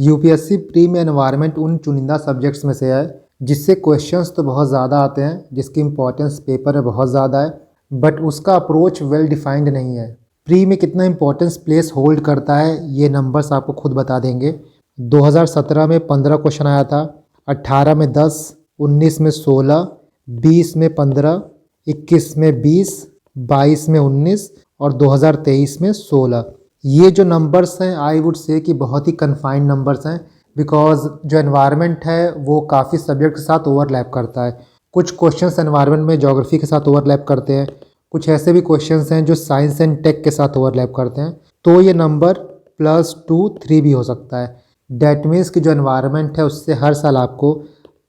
UPSC pre में environment उन चुनिंदा सब्जेक्ट्स में से है जिससे क्वेश्चंस तो बहुत ज़्यादा आते हैं, जिसकी इंपॉर्टेंस पेपर में बहुत ज़्यादा है, बट उसका अप्रोच वेल डिफाइंड नहीं है। प्री में कितना इंपॉर्टेंस प्लेस होल्ड करता है ये नंबर्स आपको खुद बता देंगे। 2017 में 15 क्वेश्चन आया था, 18 में 10, 19 में 16, 20 में 15, 21 में 20, 22 में 19 और 2023 में 16। ये जो नंबर्स हैं आई वुड से कि बहुत ही कन्फाइंड नंबर्स हैं, बिकॉज जो एनवायरनमेंट है वो काफ़ी सब्जेक्ट के साथ ओवरलैप करता है। कुछ क्वेश्चंस एनवायरनमेंट में ज्योग्राफी के साथ ओवरलैप करते हैं, कुछ ऐसे भी क्वेश्चंस हैं जो साइंस एंड टेक के साथ ओवरलैप करते हैं। तो ये नंबर +2, 3 भी हो सकता है। डैट मीन्स कि जो एनवायरनमेंट है उससे हर साल आपको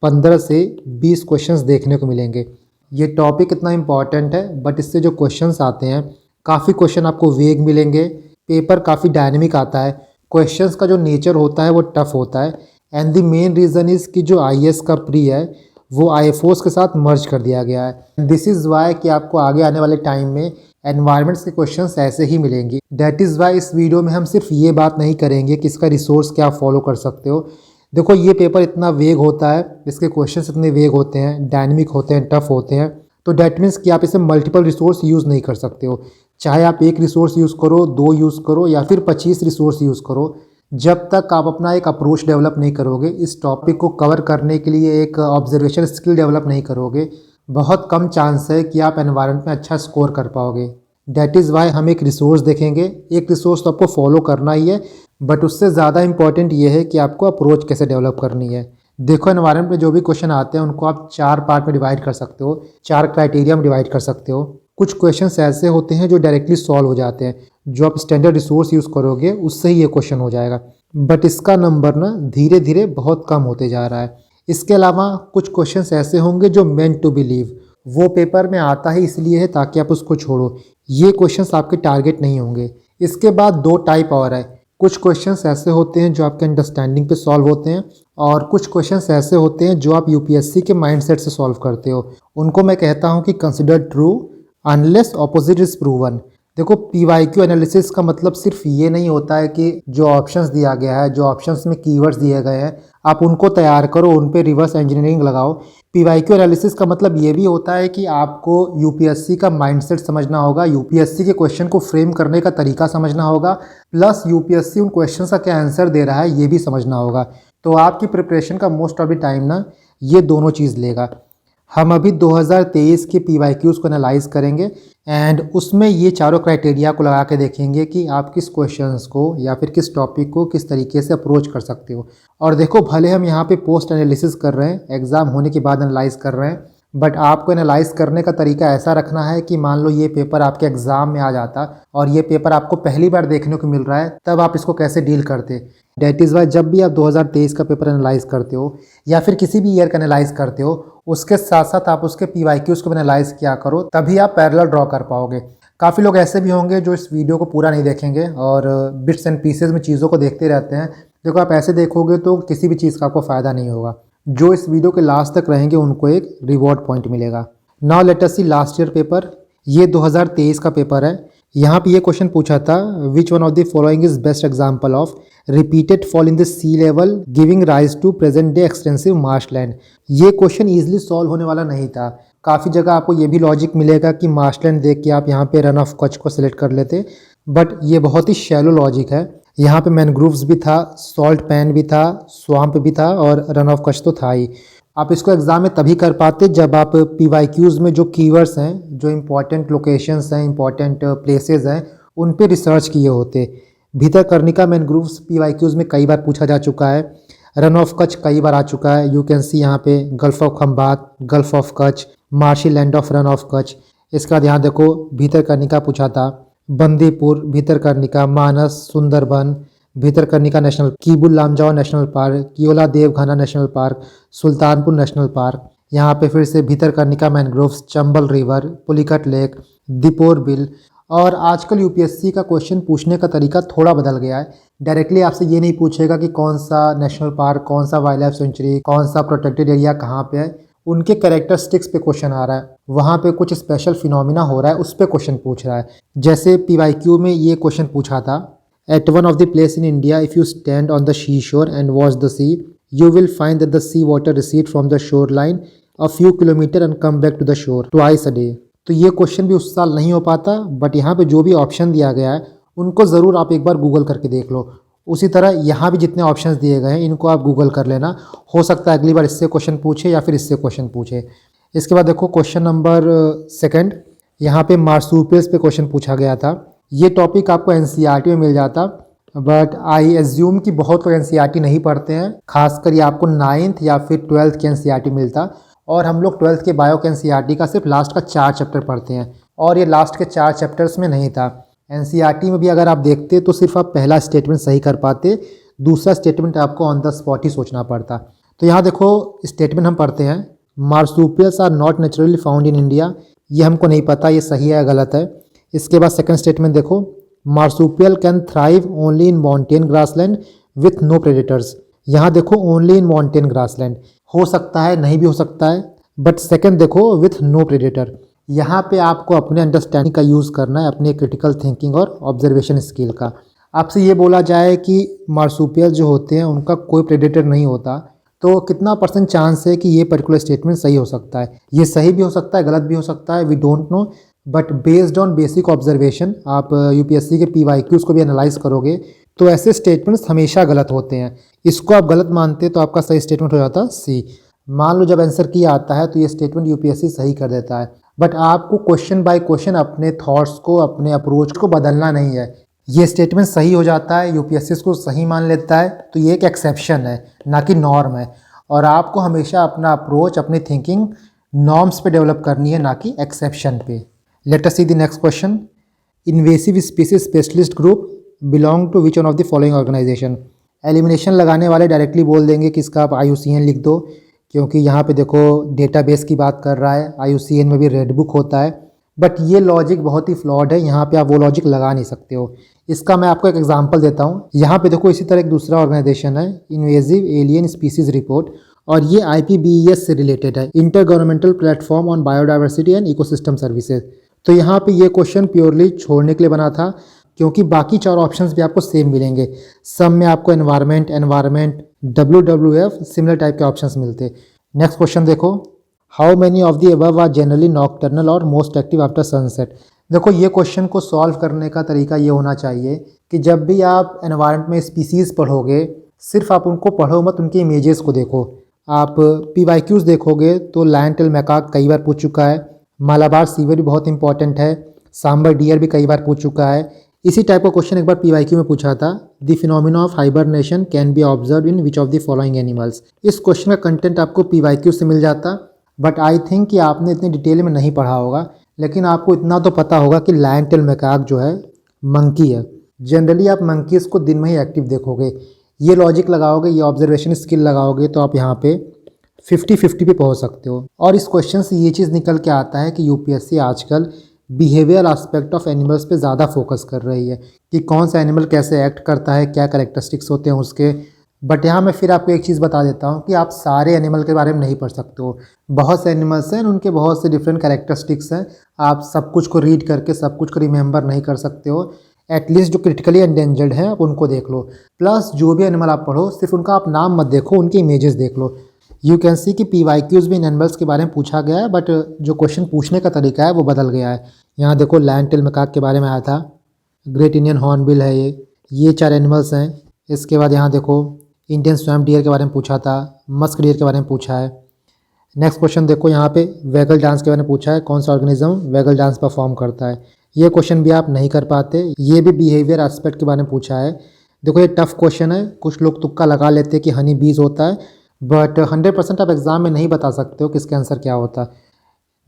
15 से 20 क्वेश्चंस देखने को मिलेंगे। ये टॉपिक इतना इम्पॉर्टेंट है, बट इससे जो क्वेश्चंस आते हैं काफ़ी क्वेश्चन आपको वेग मिलेंगे। पेपर काफ़ी डायनेमिक आता है, क्वेश्चंस का जो नेचर होता है वो टफ होता है। And the main reason is कि जो आईएएस का प्री है वो आईएफओस के साथ मर्ज कर दिया गया है। दिस इज़ वाई कि आपको आगे आने वाले टाइम में एनवायरनमेंट्स के क्वेश्चंस ऐसे ही मिलेंगे। दैट इज़ वाई इस वीडियो में हम सिर्फ ये बात नहीं करेंगे कि इसका रिसोर्स क्या फॉलो कर सकते हो। देखो ये पेपर इतना वेग होता है, इसके क्वेश्चंस इतने वेग होते हैं, डायनेमिक होते हैं, टफ होते हैं, तो डैट मीन्स कि आप इसे मल्टीपल रिसोर्स यूज़ नहीं कर सकते हो। चाहे आप एक रिसोर्स यूज़ करो, 2 यूज़ करो या फिर 25 रिसोर्स यूज़ करो, जब तक आप अपना एक अप्रोच डेवलप नहीं करोगे, इस टॉपिक को कवर करने के लिए एक ऑब्जर्वेशन स्किल डेवलप नहीं करोगे, बहुत कम चांस है कि आप एनवायरनमेंट में अच्छा स्कोर कर पाओगे। डैट इज़ वाई हम एक रिसोर्स देखेंगे। एक रिसोर्स तो आपको फॉलो करना ही है, बट उससे ज़्यादा इंपॉर्टेंट ये है कि आपको अप्रोच कैसे डेवलप करनी है। देखो एनवायरनमेंट में जो भी क्वेश्चन आते हैं उनको आप 4 पार्ट में डिवाइड कर सकते हो, 4 क्राइटेरिया में डिवाइड कर सकते हो। कुछ क्वेश्चंस ऐसे होते हैं जो डायरेक्टली सॉल्व हो जाते हैं, जो आप स्टैंडर्ड रिसोर्स यूज़ करोगे उससे ही ये क्वेश्चन हो जाएगा, बट इसका नंबर ना धीरे धीरे बहुत कम होते जा रहा है। इसके अलावा कुछ क्वेश्चंस ऐसे होंगे जो मेंट टू बिलीव, वो पेपर में आता है इसलिए है ताकि आप उसको छोड़ो, ये क्वेश्चंस आपके टारगेट नहीं होंगे। इसके बाद 2 टाइप और है। कुछ क्वेश्चंस ऐसे होते हैं जो आपके अंडरस्टैंडिंग पे सॉल्व होते हैं, और कुछ क्वेश्चंस ऐसे होते हैं जो आप यूपीएससी के माइंडसेट से सॉल्व करते हो। उनको मैं कहता हूं कि consider true unless opposite is proven. देखो पीवाईक्यू एनालिसिस का मतलब सिर्फ ये नहीं होता है कि जो ऑप्शंस दिया गया है, जो ऑप्शंस में कीवर्ड्स दिए गए हैं, आप उनको तैयार करो, उन पे रिवर्स इंजीनियरिंग लगाओ। पीवाईक्यू एनालिसिस का मतलब ये भी होता है कि आपको यूपीएससी का माइंडसेट समझना होगा, यूपीएससी के क्वेश्चन को फ्रेम करने का तरीका समझना होगा, प्लस यूपीएससी उन क्वेश्चन का क्या आंसर दे रहा है ये भी समझना होगा। तो आपकी प्रिपरेशन का मोस्ट ऑफ द टाइम ना ये दोनों चीज़ लेगा। हम अभी 2023 के पीवाईक्यूज़ को एनालाइज करेंगे एंड उसमें ये चारों क्राइटेरिया को लगा के देखेंगे कि आप किस क्वेश्चंस को या फिर किस टॉपिक को किस तरीके से अप्रोच कर सकते हो। और देखो भले हम यहाँ पे पोस्ट एनालिसिस कर रहे हैं, एग्ज़ाम होने के बाद एनालाइज कर रहे हैं, बट आपको एनालाइज करने का तरीका ऐसा रखना है कि मान लो ये पेपर आपके एग्ज़ाम में आ जाता और ये पेपर आपको पहली बार देखने को मिल रहा है, तब आप इसको कैसे डील करते। डैट इज़ वाई जब भी आप 2023 का पेपर एनालाइज करते हो या फिर किसी भी ईयर का एनालाइज करते हो, उसके साथ साथ आप उसके पीवाईक्यूज़ को भी एनालाइज किया करो, तभी आप पैरेलल ड्रॉ कर पाओगे। काफ़ी लोग ऐसे भी होंगे जो इस वीडियो को पूरा नहीं देखेंगे और बिट्स एंड पीसेज में चीज़ों को देखते रहते हैं। देखो आप ऐसे देखोगे तो किसी भी चीज़ का आपको फ़ायदा नहीं होगा। जो इस वीडियो के लास्ट तक रहेंगे उनको एक रिवॉर्ड पॉइंट मिलेगा। नाउ लेट अस सी लास्ट ईयर पेपर। ये 2023 का पेपर है। यहाँ पे ये क्वेश्चन पूछा था, which one of the following is best example of repeated fall in the sea level giving rise to present day extensive marshland. ये क्वेश्चन ईजिली सॉल्व होने वाला नहीं था। काफ़ी जगह आपको ये भी लॉजिक मिलेगा कि मार्शलैंड देख के आप यहाँ पे रन ऑफ कच्छ को सिलेक्ट कर लेते, बट ये बहुत ही शैलो लॉजिक है। यहाँ पे मैनग्रोव्स भी था, सॉल्ट पैन भी था, स्वाम्प भी था और रन ऑफ कच्छ तो था ही। आप इसको एग्जाम में तभी कर पाते जब आप पीवाईक्यूज़ में जो कीवर्ड्स हैं, जो इंपॉर्टेंट लोकेशंस हैं, इंपॉर्टेंट प्लेसेस हैं, उन पे रिसर्च किए होते। भितरकनिका मैनग्रोव्स पीवाईक्यूज़ में कई बार पूछा जा चुका है, रन ऑफ कच्छ कई बार आ चुका है। यू कैन सी यहाँ पे gulf of Khambhat, gulf of Kutch, marshy land of Rann of Kutch. इसका ध्यान देखो, भितरकनिका पूछा था, Bandipur, Bhitarkanika, Manas, Sundarban, Bhitarkanika national, Keibul Lamjao national park, Keoladeo देवघाना national park, Sultanpur national park. यहाँ पे फिर से Bhitarkanika mangroves, Chambal river, Pulicat lake, Deepor Beel. और आजकल यूपीएससी का क्वेश्चन पूछने का तरीका थोड़ा बदल गया है। डायरेक्टली आपसे ये नहीं पूछेगा कि कौन सा नेशनल पार्क, कौन सा वाइल्ड लाइफ सेंचुरी, कौन सा प्रोटेक्टेड एरिया कहाँ पे है, उनके कैरेक्टरिस्टिक्स पे क्वेश्चन आ रहा है। वहाँ पे कुछ स्पेशल फिनोमिना हो रहा है, उस पर क्वेश्चन पूछ रहा है। जैसे पीवाईक्यू में ये क्वेश्चन पूछा था, At one of the place in India, if you stand on the seashore and watch the sea, you will find that the sea water recede from the shoreline a few kilometer and come back to the shore twice a day. तो ये question भी उस साल नहीं हो पाता, but यहाँ पे जो भी ऑप्शन दिया गया है उनको ज़रूर आप एक बार गूगल करके देख लो। उसी तरह यहाँ भी जितने ऑप्शंस दिए गए हैं इनको आप गूगल कर लेना, हो सकता है अगली बार इससे क्वेश्चन पूछे या फिर इससे क्वेश्चन पूछे। इसके बाद देखो क्वेश्चन नंबर 2, यहाँ पे मार्सूपियल्स पे क्वेश्चन पूछा गया था। ये टॉपिक आपको एनसीईआरटी में मिल जाता, बट आई एज्यूम कि बहुत लोग एनसीईआरटी नहीं पढ़ते हैं, खासकर ये आपको 9th या फिर 12th के एनसीईआरटी मिलता, और हम लोग 12th के बायो के एनसीईआरटी का सिर्फ लास्ट का 4 चैप्टर पढ़ते हैं, और ये लास्ट के 4 चैप्टर्स में नहीं था। एनसीईआरटी में भी अगर आप देखते तो सिर्फ आप पहला स्टेटमेंट सही कर पाते, दूसरा स्टेटमेंट आपको ऑन द स्पॉट ही सोचना पड़ता। तो यहाँ देखो स्टेटमेंट हम पढ़ते हैं, marsupials are not naturally found in India. ये हमको नहीं पता ये सही है या गलत है। इसके बाद सेकंड स्टेटमेंट देखो, marsupial can thrive only in mountain grassland with no predators. यहाँ देखो ओनली इन माउंटेन ग्रासलैंड, हो सकता है नहीं भी हो सकता है, बट सेकंड देखो विथ नो प्रेडेटर। यहाँ पे आपको अपने अंडरस्टैंडिंग का यूज़ करना है, अपने क्रिटिकल थिंकिंग और ऑब्जर्वेशन स्किल का। आपसे ये बोला जाए कि मार्सूपियल जो होते हैं उनका कोई प्रेडेटर नहीं होता, तो कितना % चांस है कि ये पर्टिकुलर स्टेटमेंट सही हो सकता है। ये सही भी हो सकता है, गलत भी हो सकता है, we don't know, but based on basic observation आप यूपीएससी के PYQs को भी एनालाइज करोगे तो ऐसे स्टेटमेंट्स हमेशा गलत होते हैं। इसको आप गलत मानते तो आपका सही स्टेटमेंट हो जाता सी। मान लो जब आंसर किया आता है तो ये स्टेटमेंट यूपीएससी सही कर देता है, बट आपको क्वेश्चन बाय क्वेश्चन अपने थॉट्स को, अपने अप्रोच को बदलना नहीं है। ये स्टेटमेंट सही हो जाता है, यूपीएससी इसको सही मान लेता है, तो ये एक एक्सेप्शन है ना कि नॉर्म है, और आपको हमेशा अपना अप्रोच, अपनी थिंकिंग नॉर्म्स पे डेवलप करनी है, ना कि एक्सेप्शन पे। Let us see the next question, invasive species specialist group belong to which one of the following organization. Elimination लगाने वाले डायरेक्टली बोल देंगे कि इसका आप IUCN लिख दो, क्योंकि यहाँ पे देखो डेटाबेस की बात कर रहा है, IUCN में भी रेड बुक होता है, बट ये लॉजिक बहुत ही फ्लॉड है, यहाँ पे आप वो लॉजिक लगा नहीं सकते हो। इसका मैं आपको एक एग्जांपल देता हूँ। यहाँ पे देखो इसी तरह एक दूसरा ऑर्गेनाइजेशन है, इन्वेजिव एलियन स्पीसीज रिपोर्ट, और ये IPBES से रिलेटेड है, inter governmental platform on biodiversity and ecosystem services. तो यहाँ पे ये क्वेश्चन प्योरली छोड़ने के लिए बना था, क्योंकि बाकी 4 ऑप्शंस भी आपको सेम मिलेंगे। सब में आपको एनवायरमेंट, WWF सिमिलर टाइप के ऑप्शंस मिलते। नेक्स्ट क्वेश्चन देखो, how many of the above are generally nocturnal और मोस्ट एक्टिव आफ्टर सनसेट। देखो ये क्वेश्चन को सॉल्व करने का तरीका ये होना चाहिए कि जब भी आप एनवायरमेंट में स्पीसीज़ पढ़ोगे, सिर्फ आप उनको पढ़ो मत, उनके इमेजेस को देखो। आप PYQs देखोगे तो लायन टेल मैकाक कई बार पूछ चुका है, मालाबार सीवर भी बहुत इंपॉर्टेंट है, सांबर डियर भी कई बार पूछ चुका है। इसी टाइप का क्वेश्चन एक बार PYQ में पूछा था, the phenomena of hibernation can be observe in which of the following animals. इस क्वेश्चन का कंटेंट आपको PYQ से मिल जाता, बट आई थिंक कि आपने इतनी डिटेल में नहीं पढ़ा होगा, लेकिन आपको इतना तो पता होगा कि लायन टेल मैकाक जो है मंकी है। जनरली आप मंकीज़ को दिन में ही एक्टिव देखोगे। ये लॉजिक लगाओगे, ये ऑब्जर्वेशन स्किल लगाओगे तो आप यहाँ पे 50-50 पे पहुँच सकते हो। और इस क्वेश्चन से ये चीज़ निकल के आता है कि यूपीएससी आजकल बिहेवियर एस्पेक्ट ऑफ एनिमल्स पे ज़्यादा फोकस कर रही है कि कौन सा एनिमल कैसे एक्ट करता है, क्या कैरेक्टरिस्टिक्स होते हैं उसके। बट यहाँ मैं फिर आपको एक चीज़ बता देता हूँ कि आप सारे एनिमल के बारे में नहीं पढ़ सकते हो। बहुत से एनिमल्स हैं, उनके बहुत से डिफरेंट कैरेक्टरिस्टिक्स हैं, आप सब कुछ को रीड करके सब कुछ को रिमेंबर नहीं कर सकते हो। एटलीस्ट जो क्रिटिकली एंडेंजर्ड हैं आप उनको देख लो, प्लस जो भी एनिमल आप पढ़ो सिर्फ उनका आप नाम मत देखो, उनके इमेजेस देख लो। यू कैन सी कि PYQs भी इन एनिमल्स के बारे में पूछा गया है, बट जो क्वेश्चन पूछने का तरीका है वो बदल गया है। यहाँ देखो लायन टेल मैकाक के बारे में आया था, ग्रेट इंडियन हॉर्नबिल है ये 4 एनिमल्स हैं। इसके बाद यहाँ देखो इंडियन स्वैम्प डियर के बारे में पूछा था, मस्क डियर के बारे में पूछा है। नेक्स्ट क्वेश्चन देखो यहाँ पे वैगल डांस के बारे में पूछा है, कौन सा ऑर्गेनिज्म वैगल डांस परफॉर्म करता है। ये क्वेश्चन भी आप नहीं कर पाते। ये भी बिहेवियर एस्पेक्ट के बारे में पूछा है। देखो ये टफ क्वेश्चन है, कुछ लोग तुक्का लगा लेते हैं कि हनी बीज होता है, बट 100% आप एग्जाम में नहीं बता सकते हो किसका आंसर क्या होता है।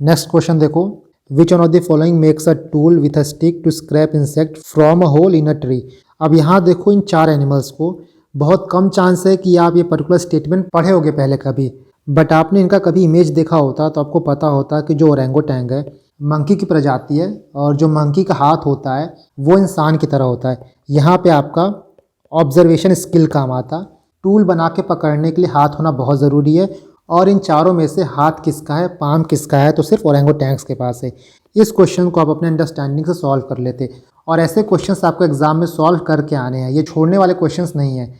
नेक्स्ट क्वेश्चन देखो, which one of the following makes a tool with a stick to scrape insect from a hole in a tree. अब यहाँ देखो इन 4 एनिमल्स को, बहुत कम चांस है कि आप ये पर्टिकुलर स्टेटमेंट पढ़े होगे पहले कभी, बट आपने इनका कभी इमेज देखा होता तो आपको पता होता कि जो ओरेंगोटैंग है मंकी की प्रजाति है, और जो मंकी का हाथ होता है वो इंसान की तरह होता है। यहाँ पे आपका ऑब्जर्वेशन स्किल काम आता। टूल बना के पकड़ने के लिए हाथ होना बहुत ज़रूरी है, और इन चारों में से हाथ किसका है, पाम किसका है, तो सिर्फ ओरेंगोटैंग्स के पास है। इस क्वेश्चन को आप अपने अंडरस्टैंडिंग से सॉल्व कर लेते, और ऐसे क्वेश्चंस आपको एग्जाम में सॉल्व करके आने हैं, ये छोड़ने वाले क्वेश्चंस नहीं है।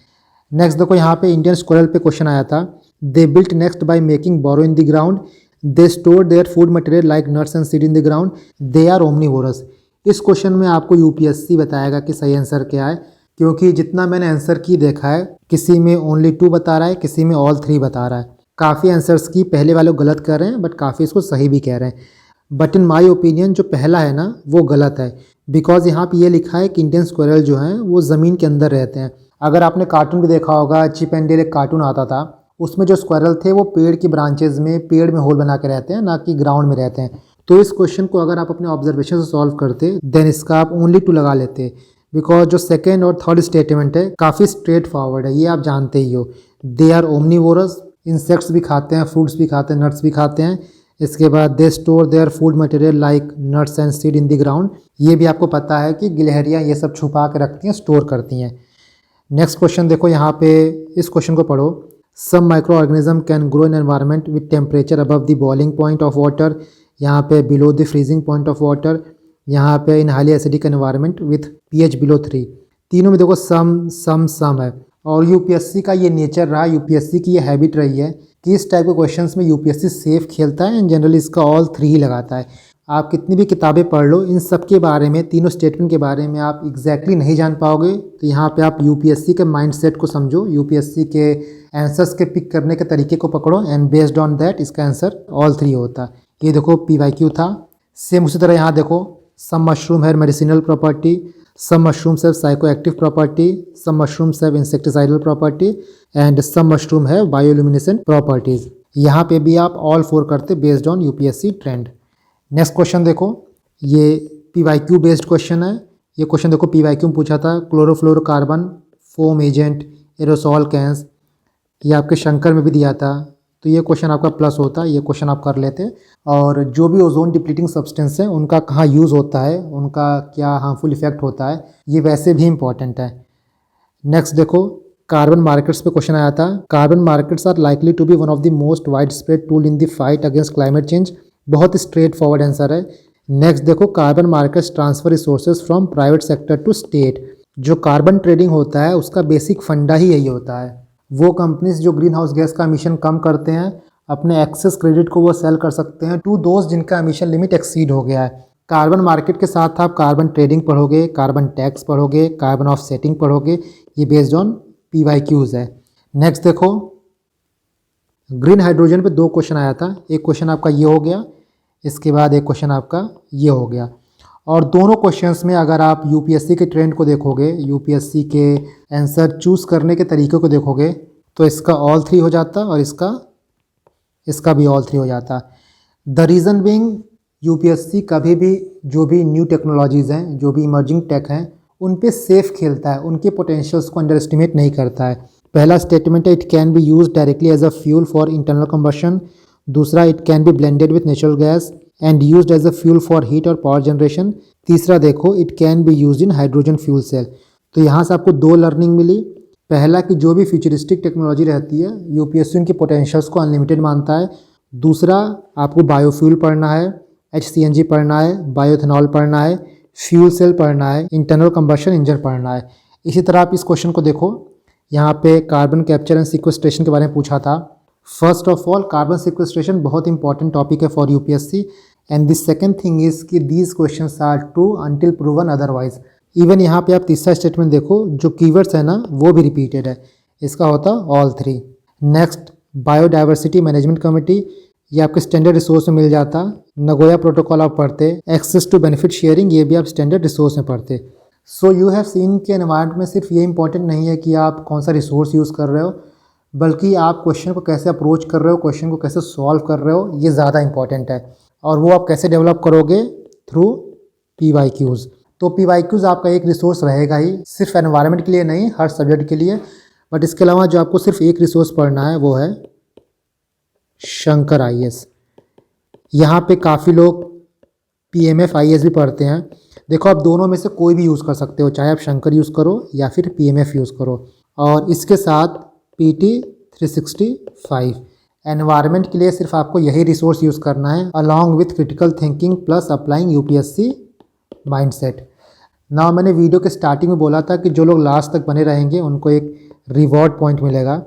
नेक्स्ट देखो यहाँ पे इंडियन स्क्वायरल पे क्वेश्चन आया था, they built nest by making burrow in the ground, they store their food material like nuts and seed in the ground, they are omnivorous. इस क्वेश्चन में आपको यूपीएससी बताएगा कि सही आंसर क्या है, क्योंकि जितना मैंने आंसर की देखा है किसी में ओनली 2 बता रहा है, किसी में ऑल 3 बता रहा है। काफ़ी आंसर्स की पहले वाले गलत कर रहे हैं बट काफ़ी इसको सही भी कह रहे हैं। बट इन माय ओपिनियन जो पहला है ना वो गलत है, बिकॉज यहाँ पे ये लिखा है कि इंडियन स्क्वायरल जो हैं वो ज़मीन के अंदर रहते हैं। अगर आपने कार्टून भी देखा होगा, चिप एंड डेल एक कार्टून आता था, उसमें जो स्क्वायरल थे वो पेड़ की ब्रांचेज में, पेड़ में होल बना के रहते हैं, ना कि ग्राउंड में रहते हैं। तो इस क्वेश्चन को अगर आप अपने ऑब्जर्वेशन से सॉल्व करते देन इसका आप ओनली 2 लगा लेते, बिकॉज जो सेकेंड और थर्ड स्टेटमेंट है काफ़ी स्ट्रेट फॉरवर्ड है, ये आप जानते ही हो। दे आर ओमनीवोरस, इंसेक्ट्स भी खाते हैं, फ्रूट्स भी खाते हैं, नट्स भी खाते हैं। इसके बाद दे store their food material like nuts and seed in the ground, ये भी आपको पता है कि गिलहरियाँ ये सब छुपा के रखती हैं, स्टोर करती हैं। नेक्स्ट क्वेश्चन देखो यहाँ पे, इस क्वेश्चन को पढ़ो, some microorganism can grow in environment with temperature above the boiling point of water, यहाँ पे below the freezing point of water, यहाँ पे in highly acidic environment with pH below 3। तीनों में देखो सम है। और यूपीएससी का ये नेचर रहा, यूपीएससी की ये हैबिट रही है कि इस टाइप के क्वेश्चंस में यूपीएससी सेफ खेलता है एंड जनरली इसका ऑल 3 ही लगाता है। आप कितनी भी किताबें पढ़ लो, इन सब के बारे में, तीनों स्टेटमेंट के बारे में आप एग्जैक्टली नहीं जान पाओगे। तो यहाँ पे आप यूपीएससी के माइंडसेट को समझो, यूपीएससी के आंसर्स के पिक करने के तरीके को पकड़ो एंड बेस्ड ऑन दैट इसका आंसर ऑल 3 होता है। ये देखो PYQ था। सेम उसी तरह यहाँ देखो, some mushroom have medicinal property, some mushrooms have psychoactive property, some mushrooms have insecticidal property and some mushroom have bioluminescent properties। यहाँ पे भी आप ऑल 4 करते based on UPSC trend. Next question देखो, ये PYQ बेस्ड क्वेश्चन है। ये question देखो PYQ में पूछा था, chlorofluorocarbon, foam agent, aerosol cans, ये आपके शंकर में भी दिया था, तो ये क्वेश्चन आपका प्लस होता है, ये क्वेश्चन आप कर लेते। और जो भी ओजोन डिप्लीटिंग सब्सटेंस है उनका कहाँ यूज़ होता है, उनका क्या हार्मफुल इफेक्ट होता है, ये वैसे भी इंपॉर्टेंट है। नेक्स्ट देखो, कार्बन मार्केट्स पे क्वेश्चन आया था, carbon markets are likely to be one of the most wide spread tool in the fight against climate change. बहुत स्ट्रेट फॉरवर्ड आंसर है। नेक्स्ट देखो, carbon markets transfer resources from private sector to state. जो carbon trading होता है उसका basic फंडा ही यही होता है। वो कंपनीज जो ग्रीन हाउस गैस का एमिशन कम करते हैं, अपने एक्सेस क्रेडिट को वो सेल कर सकते हैं टू दोस्त जिनका एमिशन लिमिट एक्सीड हो गया है। कार्बन मार्केट के साथ आप कार्बन ट्रेडिंग पढ़ोगे, कार्बन टैक्स पढ़ोगे, कार्बन ऑफसेटिंग पढ़ोगे, ये बेस्ड ऑन PYQs है। नेक्स्ट देखो, ग्रीन हाइड्रोजन पे 2 क्वेश्चन आया था, एक क्वेश्चन आपका ये हो गया, इसके बाद एक क्वेश्चन आपका ये हो गया। और दोनों क्वेश्चंस में अगर आप यूपीएससी के ट्रेंड को देखोगे, यूपीएससी के आंसर चूज़ करने के तरीके को देखोगे, तो इसका ऑल 3 हो जाता और इसका भी ऑल 3 हो जाता। द रीज़न बीइंग, यूपीएससी कभी भी जो भी न्यू टेक्नोलॉजीज़ हैं, जो भी इमर्जिंग टेक हैं, उन पे सेफ खेलता है, उनके पोटेंशियल्स को अंडर एस्टिमेट नहीं करता है। पहला स्टेटमेंट है, it can be use directly as a fuel for internal combustion. दूसरा, it can be blended with natural gas and used as a fuel for heat और पावर जनरेशन। तीसरा देखो, it can be used in hydrogen fuel cell. तो यहाँ से आपको 2 learning मिली। पहला कि जो भी फ्यूचरिस्टिक टेक्नोलॉजी रहती है यूपीएससी उनकी पोटेंशियल्स को अनलिमिटेड मानता है। दूसरा, आपको बायोफ्यूल पढ़ना है, HCNG पढ़ना है, बायोथेनॉल पढ़ना है, फ्यूल सेल पढ़ना है, इंटरनल कंबशन इंजन पढ़ना है। इसी तरह आप इस क्वेश्चन को देखो, यहाँ पे कार्बन कैप्चर एंड सिक्वेस्ट्रेशन के बारे में पूछा था। First of all, carbon sequestration बहुत इंपॉर्टेंट टॉपिक है for UPSC and the second thing is कि these questions are true until proven otherwise. Even यहाँ पे आप तीसरा स्टेटमेंट देखो, जो कीवर्ड्स है ना वो भी रिपीटेड है, इसका होता all 3। Next, biodiversity management committee, ये आपके स्टैंडर्ड रिसोर्स में मिल जाता। नगोया प्रोटोकॉल आप पढ़ते, एक्सेस टू बेनिफिट शेयरिंग, ये भी आप स्टैंडर्ड रिसोर्स में पढ़ते। सो यू हैव सीन के एनवायरनमेंट में सिर्फ ये इंपॉर्टेंट नहीं है कि आप कौन सा रिसोर्स यूज़ कर रहे हो, बल्कि आप क्वेश्चन को कैसे अप्रोच कर रहे हो, क्वेश्चन को कैसे सॉल्व कर रहे हो, ये ज़्यादा इंपॉर्टेंट है। और वो आप कैसे डेवलप करोगे, थ्रू PYQs। तो PYQs आपका एक रिसोर्स रहेगा ही, सिर्फ एनवायरनमेंट के लिए नहीं, हर सब्जेक्ट के लिए। बट इसके अलावा जो आपको सिर्फ एक रिसोर्स पढ़ना है वो है शंकर IAS। यहाँ पे काफ़ी लोग PMF IAS भी पढ़ते हैं। देखो, आप दोनों में से कोई भी यूज़ कर सकते हो, चाहे आप शंकर यूज़ करो या फिर PMF यूज़ करो। और इसके साथ PT 365 एनवायरनमेंट के लिए सिर्फ आपको यही रिसोर्स यूज़ करना है, along with critical thinking plus applying UPSC mindset. ना मैंने वीडियो के स्टार्टिंग में बोला था कि जो लोग लास्ट तक बने रहेंगे उनको एक रिवॉर्ड पॉइंट मिलेगा।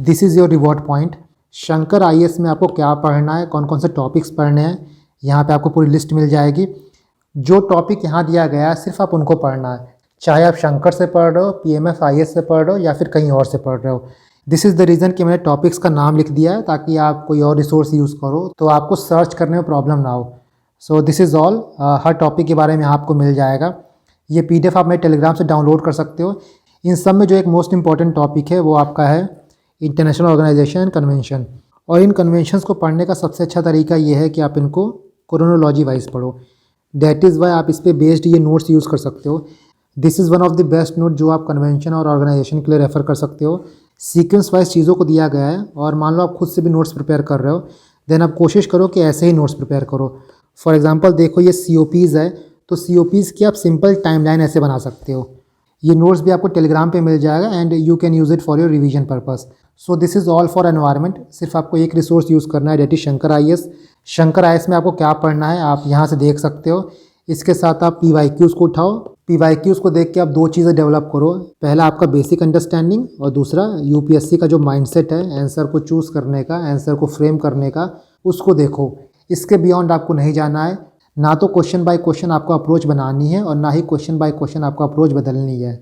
This is your reward point. Shankar IAS में आपको क्या पढ़ना है, कौन कौन से टॉपिक्स पढ़ने हैं, यहाँ पे आपको पूरी लिस्ट मिल जाएगी। जो टॉपिक यहाँ दिया गया है सिर्फ आप उनको पढ़ना है, चाहे आप शंकर से पढ़ रहे हो, पीएमएफ आईएएस से पढ़ रहे हो या फिर कहीं और से पढ़ रहे हो। दिस इज़ द रीज़न कि मैंने टॉपिक्स का नाम लिख दिया है ताकि आप कोई और रिसोर्स यूज़ करो तो आपको सर्च करने में प्रॉब्लम ना हो। सो this is all. Her topic के बारे में आपको मिल जाएगा। ये पीडीएफ आप मेरे टेलीग्राम से डाउनलोड कर सकते हो। इन सब में जो एक मोस्ट इंपॉर्टेंट टॉपिक है वो आपका है इंटरनेशनल ऑर्गेनाइजेशन एंड कन्वेंशन। और इन कन्वेंशंस को पढ़ने का सबसे अच्छा तरीका ये है कि आप इनको क्रोनोलॉजी वाइज पढ़ो। दैट इज़ वाई आप इस पर बेस्ड ये नोट्स यूज़ कर सकते हो। This is one of the best note जो आप कन्वेंशन और ऑर्गेनाइजेशन के लिए रेफ़र कर सकते हो। सीक्वेंस वाइज चीज़ों को दिया गया है और मान लो आप खुद से भी नोट्स प्रिपेयर कर रहे हो, देन आप कोशिश करो कि ऐसे ही नोट्स प्रिपेयर करो। फॉर एग्जांपल देखो ये COPs है, तो COPs की आप सिंपल टाइमलाइन ऐसे बना सकते हो। ये नोट्स भी आपको टेलीग्राम पे मिल जाएगा and you can use it for your revision purpose. So this is all for environment. सिर्फ आपको एक रिसोर्स यूज़ करना है, that is Shankar IAS. Shankar IAS में आपको क्या पढ़ना है आप यहाँ से देख सकते हो। इसके साथ आप PYQs को उठाओ। PYQs को देख के आप दो चीज़ें डेवलप करो, पहला आपका बेसिक अंडरस्टैंडिंग और दूसरा UPSC का जो माइंडसेट है आंसर को चूज़ करने का, आंसर को फ्रेम करने का, उसको देखो। इसके बियॉन्ड आपको नहीं जाना है। ना तो क्वेश्चन बाय क्वेश्चन आपको अप्रोच बनानी है और ना ही क्वेश्चन बाय क्वेश्चन आपको अप्रोच बदलनी है।